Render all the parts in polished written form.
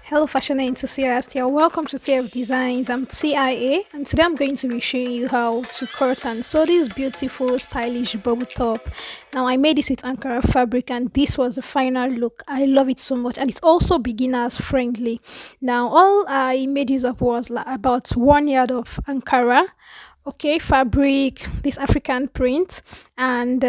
Hello, fashion enthusiasts. You're welcome to TF Designs. I'm TIA, and today I'm going to be showing you how to cut and sew this beautiful, stylish bubble top. Now, I made this with Ankara fabric, and this was the final look. I love it so much, and it's also beginners friendly. Now, all I made use of was about 1 yard of Ankara. Okay, fabric, this African print, and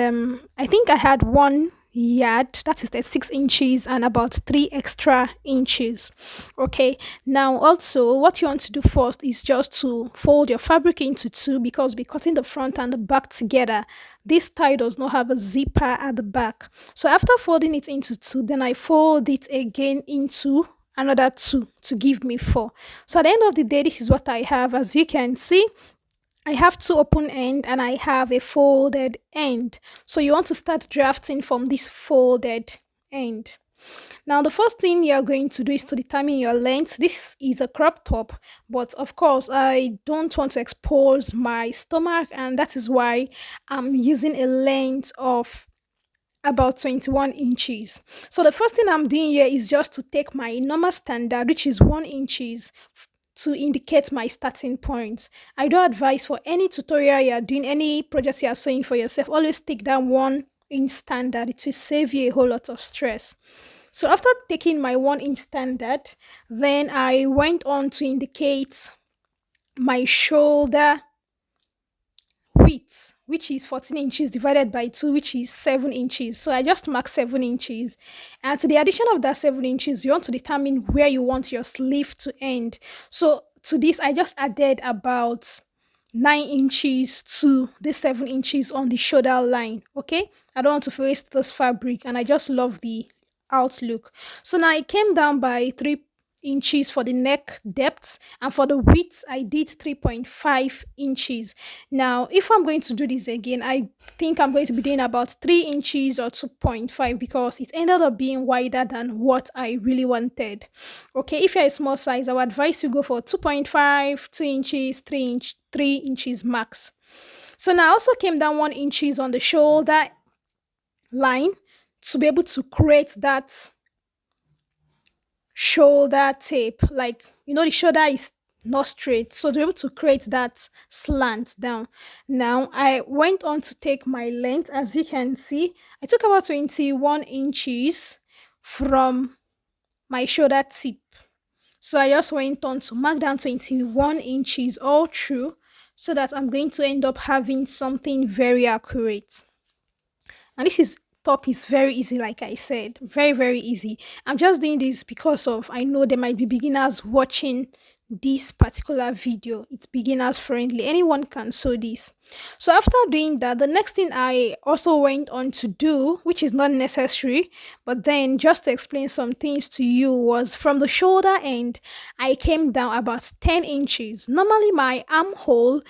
I think I had 1 yard, that is the 6 inches, and about 3 extra inches. Okay, now also what you want to do first is just to fold your fabric into two because we're cutting the front and the back together. This tie does not have a zipper at the back, so after folding it into two, then I fold it again into another two to give me four. So at the end of the day, this is what I have. As you can see, I have two open end and I have a folded end. So you want to start drafting from this folded end. Now the first thing you're going to do is to determine your length. This is a crop top, but of course I don't want to expose my stomach, and that is why I'm using a length of about 21 inches. So the first thing I'm doing here is just to take my normal standard, which is 1 inches, to indicate my starting point. I do advise for any tutorial you're doing, any project you're sewing for yourself, always take that 1 inch standard. It will save you a whole lot of stress. So after taking my 1 inch standard, then I went on to indicate my shoulder width, which is 14 inches divided by 2, which is 7 inches. So I just marked 7 inches. And to the addition of that 7 inches, you want to determine where you want your sleeve to end. So to this, I just added about 9 inches to the 7 inches on the shoulder line. Okay, I don't want to waste this fabric, and I just love the outlook. So now I came down by 3 inches for the neck depth, and for the width I did 3.5 inches. Now if I'm going to do this again, I think I'm going to be doing about 3 inches or 2.5 because it ended up being wider than what I really wanted. Okay, if you're a small size, I would advise you go for 2.5, 2 inches, 3 inches max. So now I also came down 1 inches on the shoulder line to be able to create that shoulder tape. Like, the shoulder is not straight, so to be able to create that slant down. Now I went on to take my length. As you can see, I took about 21 inches from my shoulder tip. So I just went on to mark down 21 inches all through, so that I'm going to end up having something very accurate. And this is top is very easy, like I said, very, very easy. I'm just doing this because of I know there might be beginners watching this particular video. It's beginners friendly, anyone can sew this. So after doing that, the next thing I also went on to do, which is not necessary, but then just to explain some things to you, was from the shoulder end I came down about 10 inches. Normally my armhole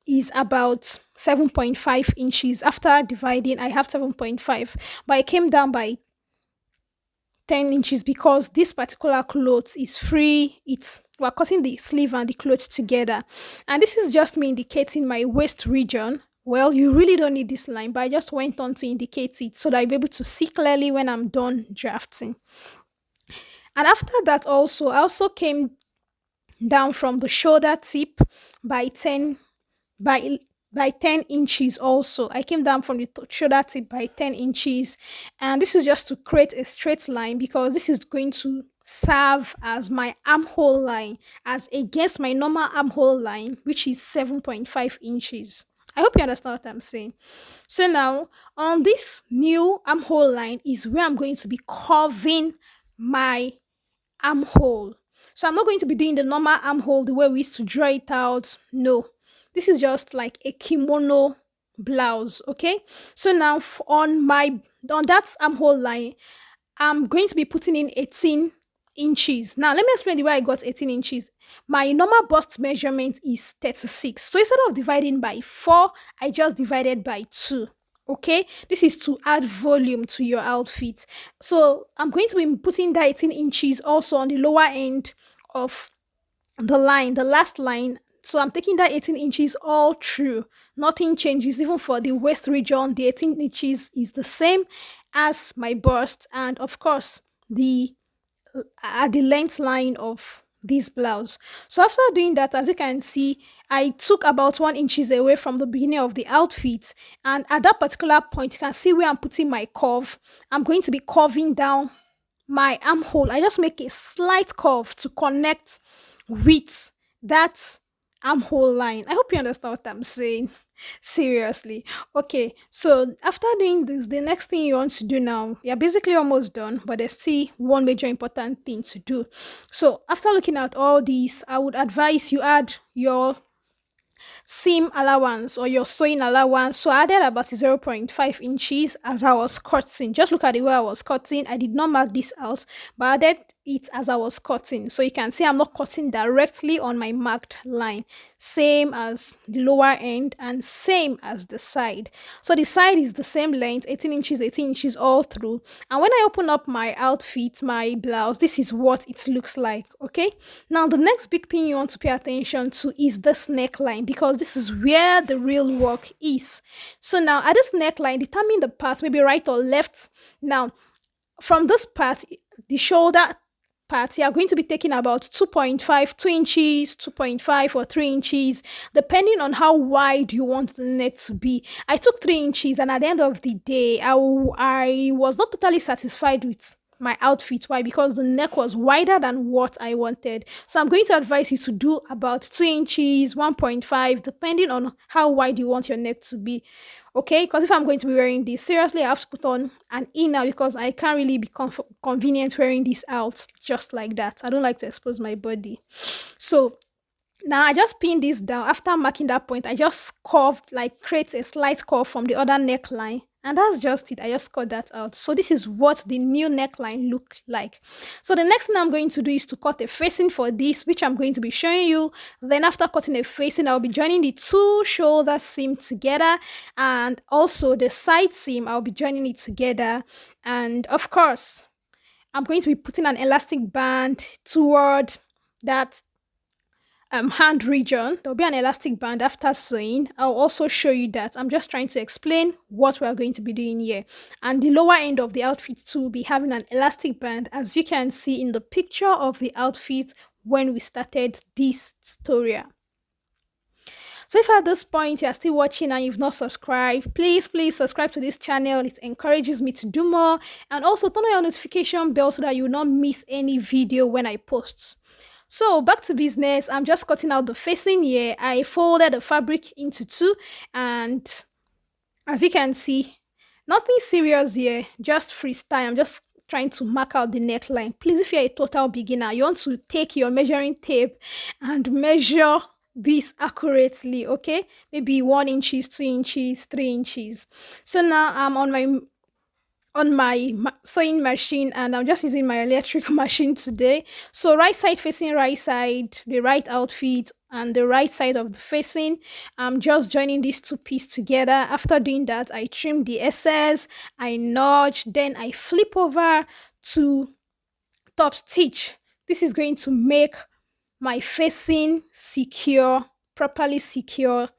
is about 7.5 inches. After dividing, I have 7.5, but I came down by 10 inches because this particular cloth is free. We're cutting the sleeve and the clothes together, and this is just me indicating my waist region. Well, you really don't need this line, but I just went on to indicate it so that I'll be able to see clearly when I'm done drafting. And after that, I also came down from the shoulder tip by 10 by by 10 inches. Also I came down from the shoulder tip by 10 inches, and this is just to create a straight line because this is going to serve as my armhole line as against my normal armhole line, which is 7.5 inches. I hope you understand what I'm saying. So now on this new armhole line is where I'm going to be curving my armhole. So I'm not going to be doing the normal armhole the way we used to draw it out. No, this is just like a kimono blouse. Okay, so now on that armhole line, I'm going to be putting in 18 inches. Now let me explain the way I got 18 inches. My normal bust measurement is 36, so instead of dividing by 4, I just divided by 2. Okay, this is to add volume to your outfit. So I'm going to be putting that 18 inches also on the lower end of the line, the last line. So I'm taking that 18 inches all through. Nothing changes. Even for the waist region, the 18 inches is the same as my bust. And of course, the at the length line of this blouse. So after doing that, as you can see, I took about 1 inches away from the beginning of the outfit, and at that particular point, you can see where I'm putting my curve. I'm going to be curving down my armhole. I just make a slight curve to connect with that armhole line. I hope you understand what I'm saying. Seriously. Okay, so after doing this, the next thing you want to do now, you're basically almost done, but there's still one major important thing to do. So after looking at all these, I would advise you add your seam allowance or your sewing allowance. So I added about 0.5 inches as I was cutting. Just look at the way I was cutting. I did not mark this out, but I added it as I was cutting. So you can see I'm not cutting directly on my marked line. Same as the lower end and same as the side. So the side is the same length, 18 inches, 18 inches all through. And when I open up my outfit, my blouse, this is what it looks like. Okay. Now the next big thing you want to pay attention to is this neckline, because this is where the real work is. So now at this neckline, determine the part, maybe right or left. Now from this part, the shoulder part, you are going to be taking about 2.5, 2 inches, 2.5 or 3 inches, depending on how wide you want the neck to be. I took 3 inches, and at the end of the day, I was not totally satisfied with my outfit. Why? Because the neck was wider than what I wanted. So I'm going to advise you to do about 2 inches, 1.5, depending on how wide you want your neck to be. Okay, because if I'm going to be wearing this, seriously, I have to put on an inner, because I can't really be convenient wearing this out just like that. I don't like to expose my body. So now I just pin this down. After marking that point, I just curved, like create a slight curve from the other neckline. And that's just it. I just cut that out. So this is what the new neckline look like. So the next thing I'm going to do is to cut a facing for this, which I'm going to be showing you. Then after cutting a facing, I'll be joining the two shoulder seam together, and also the side seam, I'll be joining it together. And of course, I'm going to be putting an elastic band toward that hand region. There'll be an elastic band after sewing. I'll also show you that. I'm just trying to explain what we're going to be doing here. And the lower end of the outfit too will be having an elastic band, as you can see in the picture of the outfit when we started this tutorial. So if at this point you're still watching and you've not subscribed, please subscribe to this channel. It encourages me to do more. And also turn on your notification bell so that you will not miss any video when I post. So back to business. I'm just cutting out the facing here. I folded the fabric into two, and as you can see, nothing serious here, just freestyle. I'm just trying to mark out the neckline. Please, if you're a total beginner, you want to take your measuring tape and measure this accurately, okay? Maybe 1 inches, 2 inches, 3 inches. So now I'm on my sewing machine, and I'm just using my electric machine today. So right side facing right side, the right outfit, and the right side of the facing, I'm just joining these two pieces together. After doing that, I trim the excess, I notch, then I flip over to top stitch. This is going to make my facing secure, properly secure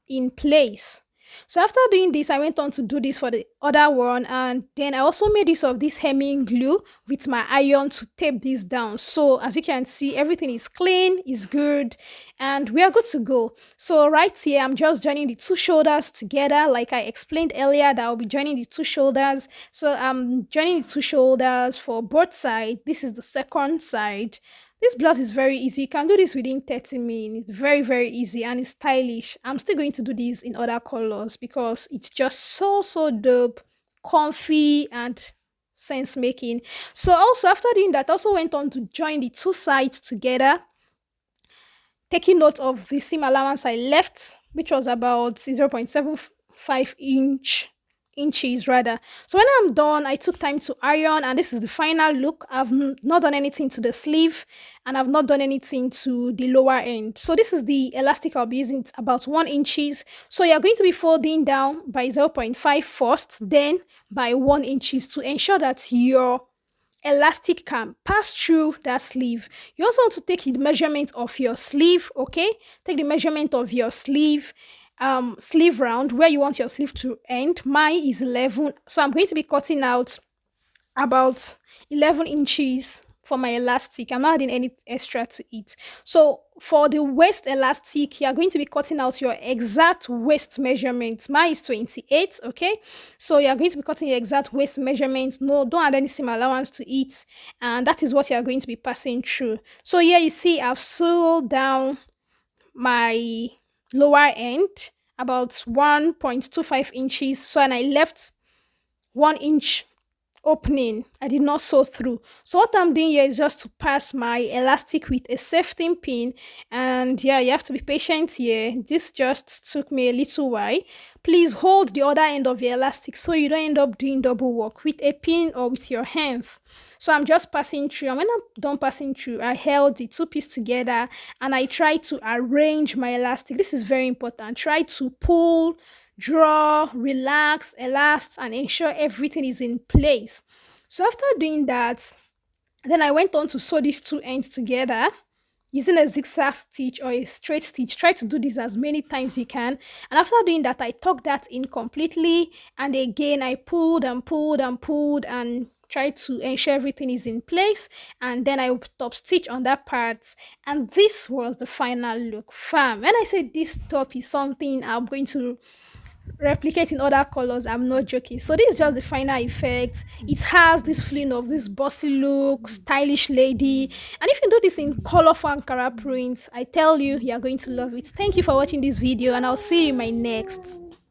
in place. So after doing this, I went on to do this for the other one, and then I also made use of this hemming glue with my iron to tape this down. So as you can see, everything is clean, is good, and we are good to go. So right here, I'm just joining the two shoulders together, like I explained earlier that I'll be joining the two shoulders. So I'm joining the two shoulders for both sides. This is the second side. This blouse is very easy. You can do this within 30 minutes. It's very easy, and it's stylish. I'm still going to do this in other colors because it's just so dope, comfy, and sense making. So also after doing that, I also went on to join the two sides together, taking note of the seam allowance I left, which was about 0.75 inches rather. So when I'm done, I took time to iron, and this is the final look. I've not done anything to the sleeve, and I've not done anything to the lower end. So this is the elastic I'll be using. It's about 1 inches. So you're going to be folding down by 0.5 first, then by 1 inches to ensure that your elastic can pass through that sleeve. You also want to take the measurement of your sleeve. Okay, take the measurement of your sleeve round, where you want your sleeve to end. Mine is 11, so I'm going to be cutting out about 11 inches for my elastic. I'm not adding any extra to it. So for the waist elastic, you are going to be cutting out your exact waist measurement. Mine is 28, okay? So you are going to be cutting your exact waist measurement. No, don't add any seam allowance to it. And that is what you are going to be passing through. So here you see I've sewed down my lower end about 1.25 inches. So and I left 1 inch opening. I did not sew through. So what I'm doing here is just to pass my elastic with a safety pin. And yeah, you have to be patient here. This just took me a little while. Please hold the other end of your elastic so you don't end up doing double work with a pin or with your hands. So I'm just passing through. And when I'm done passing through, I held the two pieces together and I try to arrange my elastic. This is very important. Try to pull, draw, relax, elast, and ensure everything is in place. So after doing that, then I went on to sew these two ends together using a zigzag stitch or a straight stitch. Try to do this as many times you can. And after doing that, I tucked that in completely. And again, I pulled and pulled and pulled and try to ensure everything is in place. And then I would top stitch on that part. And this was the final look. Fam, when I say this top is something I'm going to replicate in other colors, I'm not joking. So this is just the final effect. It has this feeling of this bossy look, stylish lady. And if you do this in colorful Ankara prints, I tell you, you're going to love it. Thank you for watching this video and I'll see you in my next.